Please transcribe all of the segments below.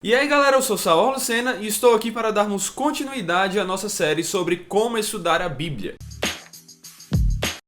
E aí galera, eu sou Saul Lucena e estou aqui para darmos continuidade à nossa série sobre como estudar a Bíblia.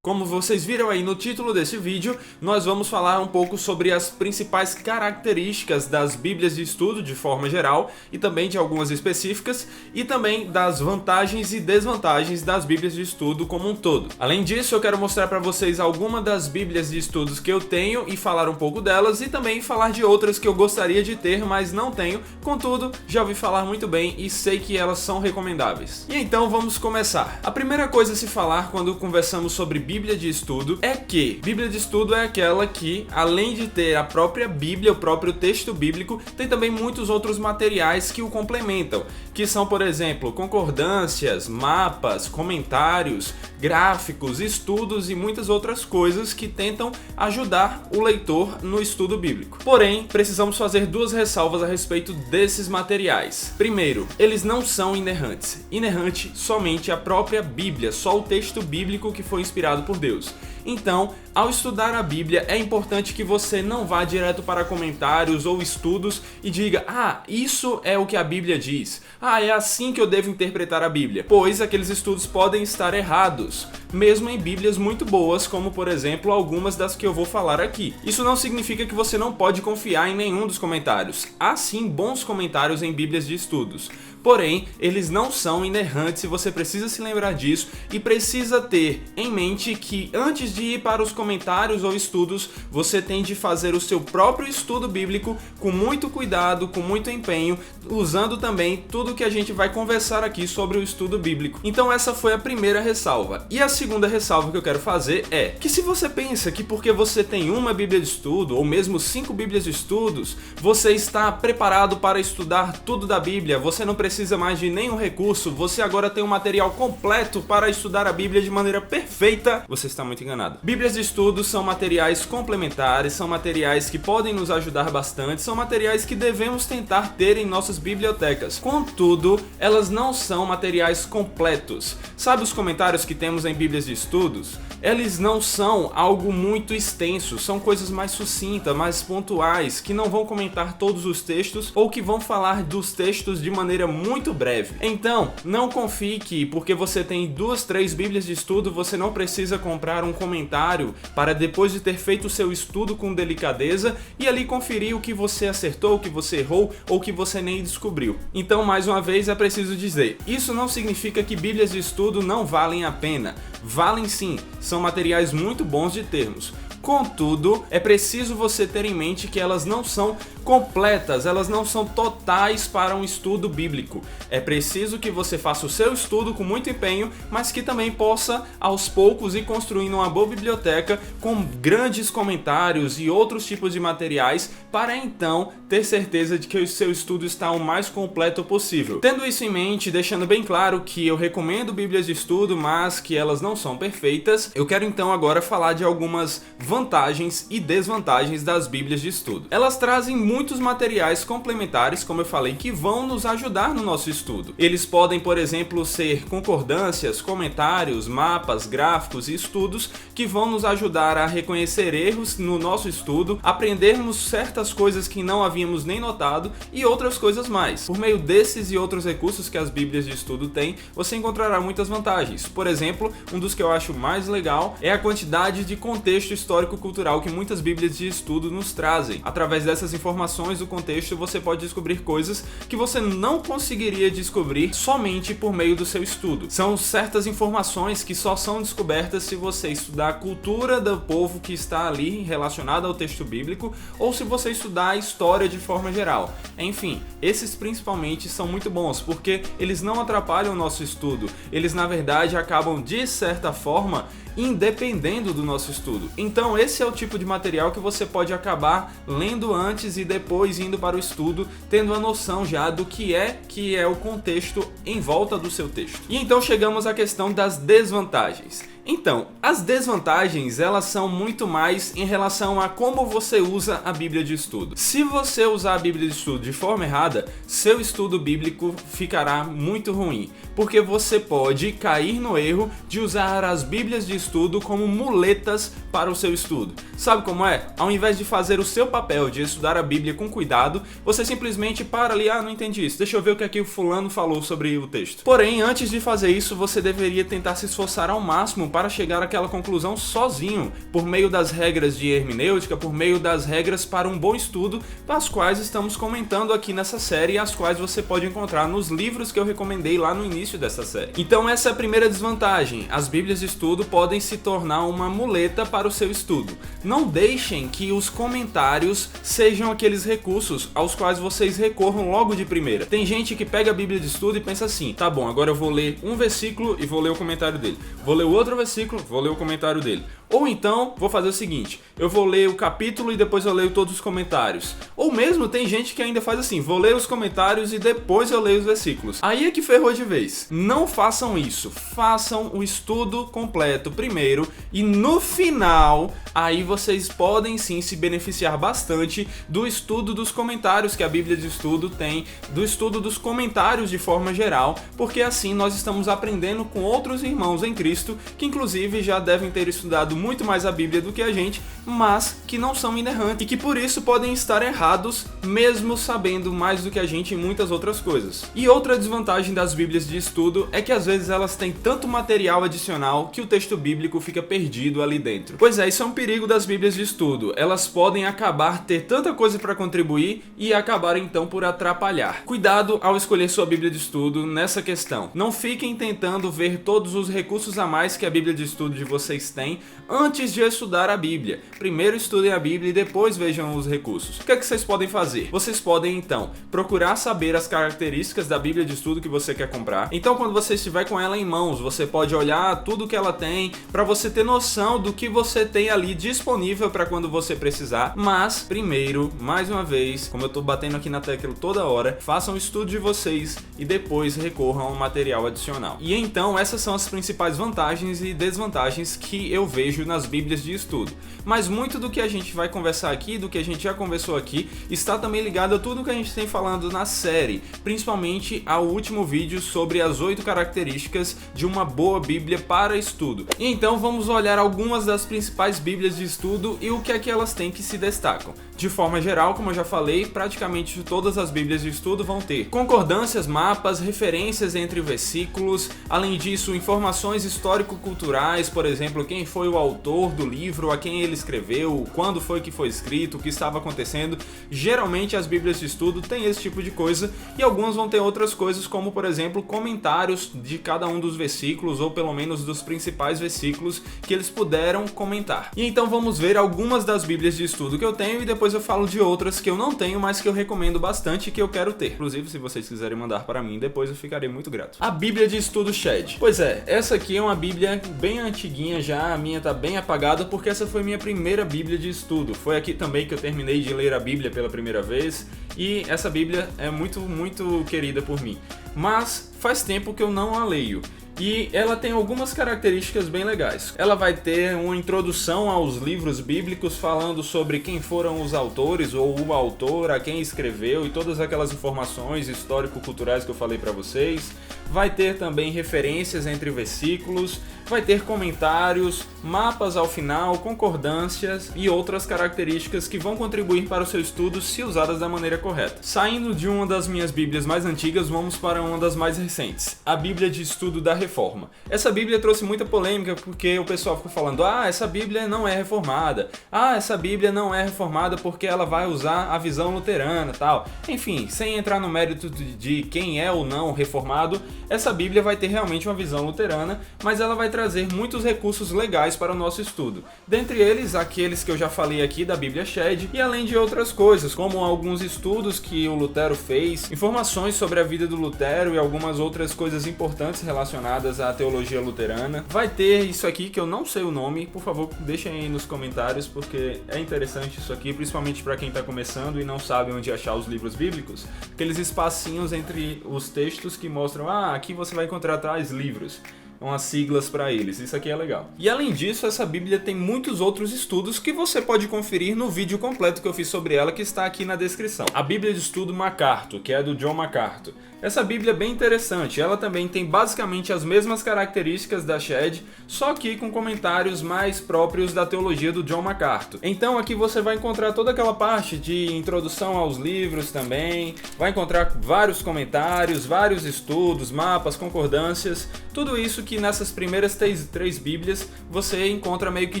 Como vocês viram aí no título desse vídeo, nós vamos falar um pouco sobre as principais características das Bíblias de estudo de forma geral e também de algumas específicas e também das vantagens e desvantagens das Bíblias de estudo como um todo. Além disso, eu quero mostrar para vocês algumas das Bíblias de estudos que eu tenho e falar um pouco delas e também falar de outras que eu gostaria de ter, mas não tenho. Contudo, já ouvi falar muito bem e sei que elas são recomendáveis. E então vamos começar. A primeira coisa a se falar quando conversamos sobre Bíblia de estudo é que Bíblia de estudo é aquela que, além de ter a própria Bíblia, o próprio texto bíblico, tem também muitos outros materiais que o complementam, que são, por exemplo, concordâncias, mapas, comentários, gráficos, estudos e muitas outras coisas que tentam ajudar o leitor no estudo bíblico. Porém, precisamos fazer duas ressalvas a respeito desses materiais. Primeiro, eles não são inerrantes. Inerrante somente a própria Bíblia, só o texto bíblico que foi inspirado por Deus. Então, ao estudar a Bíblia, é importante que você não vá direto para comentários ou estudos e diga: ah, isso é o que a Bíblia diz. Ah, é assim que eu devo interpretar a Bíblia. Pois aqueles estudos podem estar errados, mesmo em Bíblias muito boas, como por exemplo algumas das que eu vou falar aqui. Isso não significa que você não pode confiar em nenhum dos comentários. Há sim bons comentários em Bíblias de estudos. Porém, eles não são inerrantes e você precisa se lembrar disso e precisa ter em mente que antes de ir para os comentários ou estudos, você tem de fazer o seu próprio estudo bíblico com muito cuidado, com muito empenho, usando também tudo que a gente vai conversar aqui sobre o estudo bíblico. Então essa foi a primeira ressalva. E a segunda ressalva que eu quero fazer é que se você pensa que porque você tem uma Bíblia de estudo ou mesmo 5 Bíblias de estudos, você está preparado para estudar tudo da Bíblia, você não precisa mais de nenhum recurso, você agora tem um material completo para estudar a Bíblia de maneira perfeita, você está muito enganado. Bíblias de estudo são materiais complementares, são materiais que podem nos ajudar bastante, são materiais que devemos tentar ter em nossas bibliotecas. Contudo, elas não são materiais completos. Sabe os comentários que temos em Bíblias de estudos? Eles não são algo muito extenso, são coisas mais sucintas, mais pontuais, que não vão comentar todos os textos ou que vão falar dos textos de maneira muito breve. Então, não confie que porque você tem 2, 3 Bíblias de estudo, você não precisa comprar um comentário para depois de ter feito o seu estudo com delicadeza e ali conferir o que você acertou, o que você errou ou o que você nem descobriu. Então, mais uma vez, é preciso dizer, isso não significa que Bíblias de estudo não valem a pena. Valem sim, são materiais muito bons de termos. Contudo, é preciso você ter em mente que elas não são completas, elas não são totais para um estudo bíblico. É preciso que você faça o seu estudo com muito empenho, mas que também possa, aos poucos, ir construindo uma boa biblioteca com grandes comentários e outros tipos de materiais para então ter certeza de que o seu estudo está o mais completo possível. Tendo isso em mente, deixando bem claro que eu recomendo Bíblias de estudo, mas que elas não são perfeitas, eu quero então agora falar de algumas vantagens e desvantagens das Bíblias de estudo. Elas trazem muitos materiais complementares, como eu falei, que vão nos ajudar no nosso estudo. Eles podem, por exemplo, ser concordâncias, comentários, mapas, gráficos e estudos que vão nos ajudar a reconhecer erros no nosso estudo, aprendermos certas coisas que não havíamos nem notado e outras coisas mais. Por meio desses e outros recursos que as Bíblias de estudo têm, você encontrará muitas vantagens. Por exemplo, um dos que eu acho mais legal é a quantidade de contexto histórico-cultural que muitas Bíblias de estudo nos trazem. Através dessas informações do contexto, você pode descobrir coisas que você não conseguiria descobrir somente por meio do seu estudo. São certas informações que só são descobertas se você estudar a cultura do povo que está ali relacionada ao texto bíblico ou se você estudar a história de forma geral. Enfim, esses principalmente são muito bons porque eles não atrapalham o nosso estudo. Eles, na verdade, acabam, de certa forma, independendo do nosso estudo. Então esse é o tipo de material que você pode acabar lendo antes e depois indo para o estudo, tendo a noção já do que é o contexto em volta do seu texto. E então chegamos à questão das desvantagens. Então, as desvantagens, elas são muito mais em relação a como você usa a Bíblia de estudo. Se você usar a Bíblia de estudo de forma errada, seu estudo bíblico ficará muito ruim, porque você pode cair no erro de usar as Bíblias de estudo como muletas para o seu estudo. Sabe como é? Ao invés de fazer o seu papel de estudar a Bíblia com cuidado, você simplesmente para ali, não entendi isso, deixa eu ver o que aqui o fulano falou sobre o texto. Porém, antes de fazer isso, você deveria tentar se esforçar ao máximo para chegar àquela conclusão sozinho, por meio das regras de hermenêutica, por meio das regras para um bom estudo, as quais estamos comentando aqui nessa série e as quais você pode encontrar nos livros que eu recomendei lá no início dessa série. Então essa é a primeira desvantagem, as Bíblias de estudo podem se tornar uma muleta para o seu estudo. Não deixem que os comentários sejam aqueles recursos aos quais vocês recorram logo de primeira. Tem gente que pega a Bíblia de estudo e pensa assim, tá bom, agora eu vou ler um versículo e vou ler o comentário dele. Vou ler o outro versículo, vou ler o comentário dele. Ou então, vou fazer o seguinte, eu vou ler o capítulo e depois eu leio todos os comentários. Ou mesmo tem gente que ainda faz assim, vou ler os comentários e depois eu leio os versículos. Aí é que ferrou de vez. Não façam isso, façam o estudo completo primeiro e no final, aí vocês podem sim se beneficiar bastante do estudo dos comentários que a Bíblia de estudo tem, do estudo dos comentários de forma geral, porque assim nós estamos aprendendo com outros irmãos em Cristo, que inclusive já devem ter estudado muito mais a Bíblia do que a gente, mas que não são inerrantes e que por isso podem estar errados, mesmo sabendo mais do que a gente em muitas outras coisas. E outra desvantagem das Bíblias de estudo é que às vezes elas têm tanto material adicional que o texto bíblico fica perdido ali dentro. Pois é, isso é um perigo das Bíblias de estudo. Elas podem acabar ter tanta coisa para contribuir e acabar então por atrapalhar. Cuidado ao escolher sua Bíblia de estudo nessa questão. Não fiquem tentando ver todos os recursos a mais que a Bíblia de estudo de vocês tem antes de estudar a Bíblia. Primeiro estudem a Bíblia e depois vejam os recursos. O que é que vocês podem fazer? Vocês podem então procurar saber as características da Bíblia de estudo que você quer comprar. Então quando você estiver com ela em mãos, você pode olhar tudo que ela tem para você ter noção do que você tem ali disponível para quando você precisar. Mas primeiro, mais uma vez, como eu tô batendo aqui na tecla toda hora, façam o estudo de vocês e depois recorram ao material adicional. E então essas são as principais vantagens e desvantagens que eu vejo nas Bíblias de estudo. Mas muito do que a gente vai conversar aqui, do que a gente já conversou aqui, está também ligado a tudo que a gente tem falando na série, principalmente ao último vídeo sobre as 8 características de uma boa Bíblia para estudo. E então vamos olhar algumas das principais Bíblias de estudo e o que é que elas têm que se destacam. De forma geral, como eu já falei, praticamente todas as Bíblias de estudo vão ter concordâncias, mapas, referências entre versículos, além disso, informações histórico-culturais, por exemplo, quem foi o autor do livro, a quem ele escreveu, quando foi que foi escrito, o que estava acontecendo. Geralmente as Bíblias de estudo têm esse tipo de coisa e algumas vão ter outras coisas, como por exemplo, comentários de cada um dos versículos, ou pelo menos dos principais versículos que eles puderam comentar. E então vamos ver algumas das Bíblias de estudo que eu tenho e depois eu falo de outras que eu não tenho, mas que eu recomendo bastante e que eu quero ter. Inclusive, se vocês quiserem mandar para mim, depois eu ficarei muito grato. A Bíblia de estudo Shed. Pois é, essa aqui é uma Bíblia bem antiguinha já, a minha tá bem apagada porque essa foi minha primeira Bíblia de estudo. Foi aqui também que eu terminei de ler a Bíblia pela primeira vez e essa Bíblia é muito querida por mim. Mas faz tempo que eu não a leio. E ela tem algumas características bem legais. Ela vai ter uma introdução aos livros bíblicos falando sobre quem foram os autores ou o autor, a quem escreveu e todas aquelas informações histórico-culturais que eu falei para vocês. Vai ter também referências entre versículos, vai ter comentários, mapas ao final, concordâncias e outras características que vão contribuir para o seu estudo se usadas da maneira correta. Saindo de uma das minhas Bíblias mais antigas, vamos para uma das mais recentes, a Bíblia de Estudo da Reforma. Essa Bíblia trouxe muita polêmica porque o pessoal ficou falando, essa Bíblia não é reformada, essa Bíblia não é reformada porque ela vai usar a visão luterana e tal. Enfim, sem entrar no mérito de quem é ou não reformado, essa Bíblia vai ter realmente uma visão luterana, mas ela vai trazer muitos recursos legais para o nosso estudo. Dentre eles, aqueles que eu já falei aqui da Bíblia Shed, e além de outras coisas, como alguns estudos que o Lutero fez, informações sobre a vida do Lutero e algumas outras coisas importantes relacionadas à teologia luterana. Vai ter isso aqui que eu não sei o nome, por favor, deixem aí nos comentários, porque é interessante isso aqui, principalmente para quem está começando e não sabe onde achar os livros bíblicos, aqueles espacinhos entre os textos que mostram, aqui você vai encontrar tais livros. umas siglas para eles. Isso aqui é legal. E além disso, essa Bíblia tem muitos outros estudos que você pode conferir no vídeo completo que eu fiz sobre ela, que está aqui na descrição. A Bíblia de Estudo MacArthur, que é do John MacArthur. Essa Bíblia é bem interessante, ela também tem basicamente as mesmas características da Shed, só que com comentários mais próprios da teologia do John MacArthur. Então aqui você vai encontrar toda aquela parte de introdução aos livros também, vai encontrar vários comentários, vários estudos, mapas, concordâncias, tudo isso que nessas primeiras três Bíblias você encontra meio que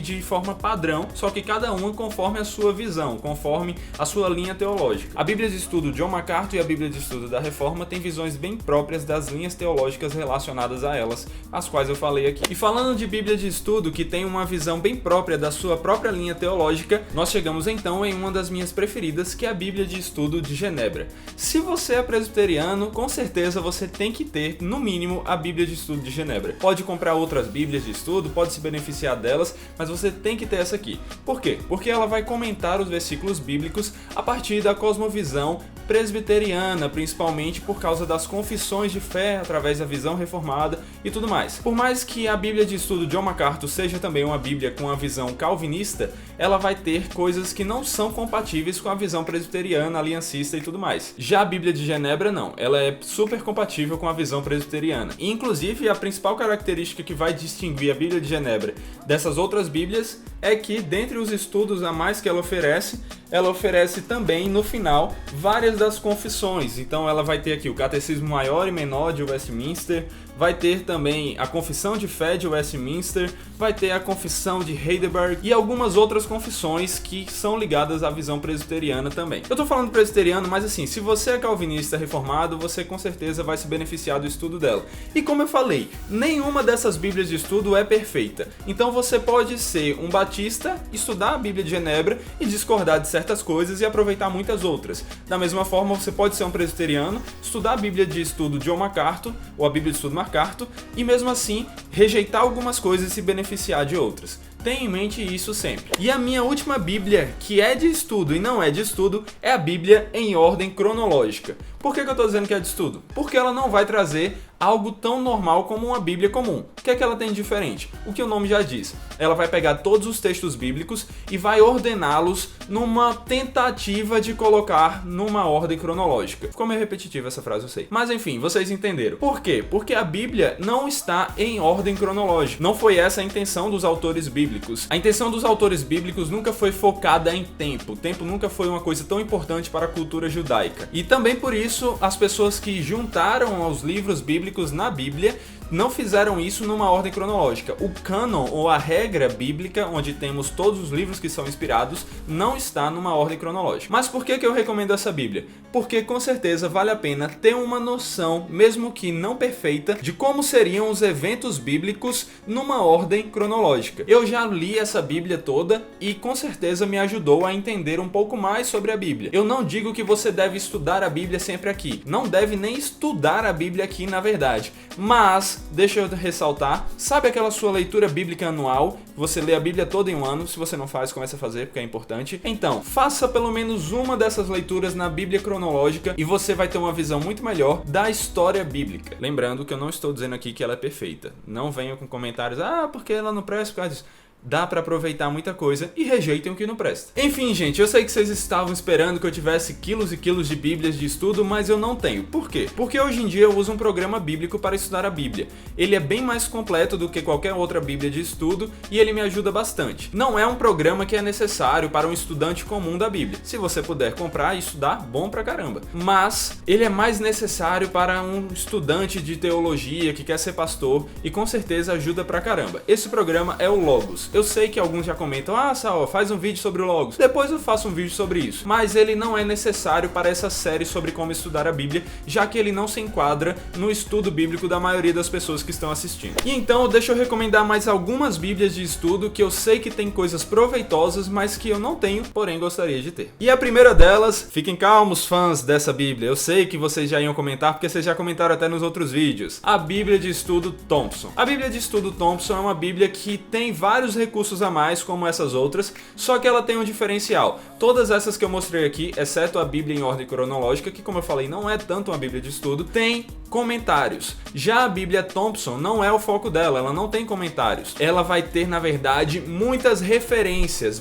de forma padrão, só que cada uma conforme a sua visão, conforme a sua linha teológica. A Bíblia de Estudo John MacArthur e a Bíblia de Estudo da Reforma têm visões bem próprias das linhas teológicas relacionadas a elas, as quais eu falei aqui. E falando de Bíblia de Estudo, que tem uma visão bem própria da sua própria linha teológica, nós chegamos então em uma das minhas preferidas, que é a Bíblia de Estudo de Genebra. Se você é presbiteriano, com certeza você tem que ter, no mínimo, a Bíblia de Estudo de Genebra. Pode comprar outras Bíblias de estudo, pode se beneficiar delas, mas você tem que ter essa aqui. Por quê? Porque ela vai comentar os versículos bíblicos a partir da cosmovisão presbiteriana, principalmente por causa das confissões de fé através da visão reformada e tudo mais. Por mais que a Bíblia de Estudo John MacArthur seja também uma Bíblia com a visão calvinista, ela vai ter coisas que não são compatíveis com a visão presbiteriana, aliancista e tudo mais. Já a Bíblia de Genebra não, ela é super compatível com a visão presbiteriana. E, inclusive, a principal característica que vai distinguir a Bíblia de Genebra dessas outras Bíblias é que, dentre os estudos a mais que ela oferece também, no final, várias das confissões. Então ela vai ter aqui o Catecismo Maior e Menor de Westminster, vai ter também a Confissão de Fé de Westminster, vai ter a Confissão de Heidelberg e algumas outras confissões que são ligadas à visão presbiteriana também. Eu tô falando presbiteriano, mas assim, se você é calvinista reformado, você com certeza vai se beneficiar do estudo dela. E como eu falei, nenhuma dessas Bíblias de estudo é perfeita. Então você pode ser um batista, estudar a Bíblia de Genebra e discordar de certas coisas e aproveitar muitas outras. Da mesma forma, você pode ser um presbiteriano, estudar a Bíblia de estudo John MacArthur ou a Bíblia de estudo MacArthur e mesmo assim rejeitar algumas coisas e se beneficiar de outras. Tenha em mente isso sempre. E a minha última Bíblia, que é de estudo e não é de estudo, é a Bíblia em ordem cronológica. Por que eu estou dizendo que é de estudo? Porque ela não vai trazer algo tão normal como uma Bíblia comum. O que é que ela tem de diferente? O que o nome já diz. Ela vai pegar todos os textos bíblicos e vai ordená-los numa tentativa de colocar numa ordem cronológica. Ficou meio repetitiva essa frase, eu sei. Mas enfim, vocês entenderam. Por quê? Porque a Bíblia não está em ordem cronológica. Não foi essa a intenção dos autores bíblicos. A intenção dos autores bíblicos nunca foi focada em tempo. O tempo nunca foi uma coisa tão importante para a cultura judaica. E também por isso, as pessoas que juntaram os livros bíblicos na Bíblia não fizeram isso numa ordem cronológica. O cânon, ou a regra bíblica, onde temos todos os livros que são inspirados, não está numa ordem cronológica. Mas por que eu recomendo essa Bíblia? Porque com certeza vale a pena ter uma noção, mesmo que não perfeita, de como seriam os eventos bíblicos numa ordem cronológica. Eu já li essa Bíblia toda e com certeza me ajudou a entender um pouco mais sobre a Bíblia. Eu não digo que você deve estudar a Bíblia sempre aqui. Não deve nem estudar a Bíblia aqui, na verdade. Mas deixa eu ressaltar, sabe aquela sua leitura bíblica anual? Você lê a Bíblia toda em um ano, se você não faz, comece a fazer, porque é importante. Então, faça pelo menos uma dessas leituras na Bíblia cronológica e você vai ter uma visão muito melhor da história bíblica. Lembrando que eu não estou dizendo aqui que ela é perfeita. Não venham com comentários, porque ela não presta por causa disso. Dá pra aproveitar muita coisa e rejeitem o que não presta. Enfim, gente, eu sei que vocês estavam esperando que eu tivesse quilos e quilos de bíblias de estudo, mas eu não tenho. Por quê? Porque hoje em dia eu uso um programa bíblico para estudar a Bíblia. Ele é bem mais completo do que qualquer outra Bíblia de estudo e ele me ajuda bastante. Não é um programa que é necessário para um estudante comum da Bíblia. Se você puder comprar e estudar, bom pra caramba. Mas ele é mais necessário para um estudante de teologia que quer ser pastor e com certeza ajuda pra caramba. Esse programa é o Logos. Eu sei que alguns já comentam, Saul, faz um vídeo sobre o Logos. Depois eu faço um vídeo sobre isso. Mas ele não é necessário para essa série sobre como estudar a Bíblia, já que ele não se enquadra no estudo bíblico da maioria das pessoas que estão assistindo. E então, deixa eu recomendar mais algumas Bíblias de estudo que eu sei que tem coisas proveitosas, mas que eu não tenho, porém gostaria de ter. E a primeira delas, fiquem calmos, fãs dessa Bíblia. Eu sei que vocês já iam comentar, porque vocês já comentaram até nos outros vídeos. A Bíblia de Estudo Thompson. A Bíblia de Estudo Thompson é uma Bíblia que tem vários recursos a mais como essas outras, só que ela tem um diferencial. Todas essas que eu mostrei aqui, exceto a Bíblia em ordem cronológica, que como eu falei não é tanto uma Bíblia de estudo, tem comentários. Já a Bíblia Thompson não é o foco dela, ela não tem comentários. Ela vai ter, na verdade, muitas referências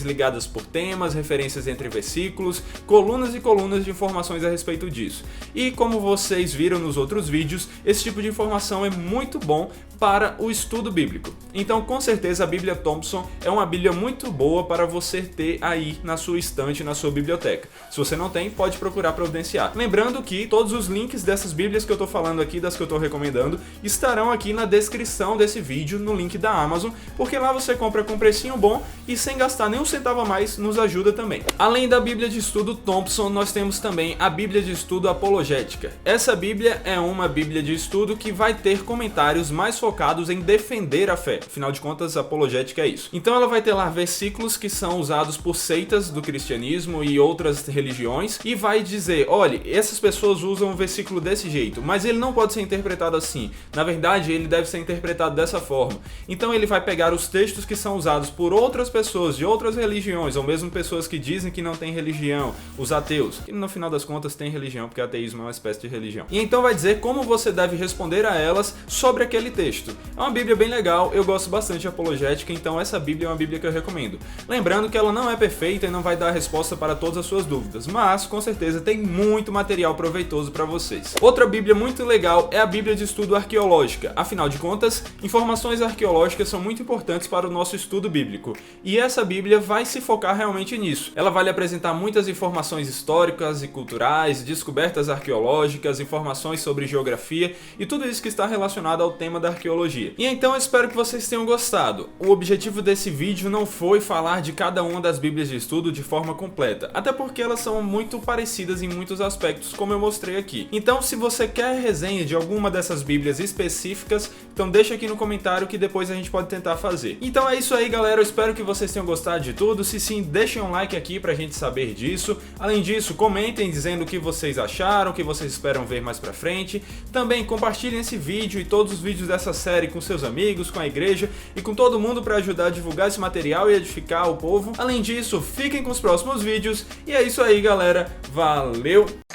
ligadas por temas, referências entre versículos, colunas e colunas de informações a respeito disso. E como vocês viram nos outros vídeos, esse tipo de informação é muito bom para o estudo bíblico. Então, com certeza, a Bíblia Thompson é uma Bíblia muito boa para você ter aí na sua estante, na sua biblioteca. Se você não tem, pode procurar providenciar. Lembrando que todos os links dessas Bíblias que eu tô falando aqui, das que eu tô recomendando, estarão aqui na descrição desse vídeo, no link da Amazon, porque lá você compra com precinho bom e sem gastar nem um centavo a mais, nos ajuda também. Além da Bíblia de Estudo Thompson, nós temos também a Bíblia de Estudo Apologética. Essa Bíblia é uma Bíblia de estudo que vai ter comentários mais focados em defender a fé. Afinal de contas, apologética é isso. Então ela vai ter lá versículos que são usados por seitas do cristianismo e outras religiões e vai dizer, olha, essas pessoas usam um versículo desse jeito, mas ele não pode ser interpretado assim. Na verdade, ele deve ser interpretado dessa forma. Então ele vai pegar os textos que são usados por outras pessoas de outras religiões, ou mesmo pessoas que dizem que não têm religião, os ateus, que no final das contas têm religião, porque ateísmo é uma espécie de religião. E então vai dizer como você deve responder a elas sobre aquele texto. É uma Bíblia bem legal, eu gosto bastante de apologética, então essa Bíblia é uma Bíblia que eu recomendo. Lembrando que ela não é perfeita e não vai dar a resposta para todas as suas dúvidas, mas com certeza tem muito material proveitoso para vocês. Outra Bíblia muito legal é a Bíblia de Estudo Arqueológica. Afinal de contas, informações arqueológicas são muito importantes para o nosso estudo bíblico, e essa Bíblia vai se focar realmente nisso. Ela vai lhe apresentar muitas informações históricas e culturais, descobertas arqueológicas, informações sobre geografia e tudo isso que está relacionado ao tema da arqueologia. E então eu espero que vocês tenham gostado. O objetivo desse vídeo não foi falar de cada uma das Bíblias de estudo de forma completa, até porque elas são muito parecidas em muitos aspectos, como eu mostrei aqui. Então, se você quer resenha de alguma dessas Bíblias específicas, então deixa aqui no comentário que depois a gente pode tentar fazer. Então é isso aí, galera, eu espero que vocês tenham gostado de tudo. Se sim, deixem um like aqui pra gente saber disso. Além disso, comentem dizendo o que vocês acharam, o que vocês esperam ver mais pra frente. Também compartilhem esse vídeo e todos os vídeos dessa série com seus amigos, com a igreja e com todo mundo para ajudar a divulgar esse material e edificar o povo. Além disso, fiquem com os próximos vídeos. E é isso aí, galera. Valeu!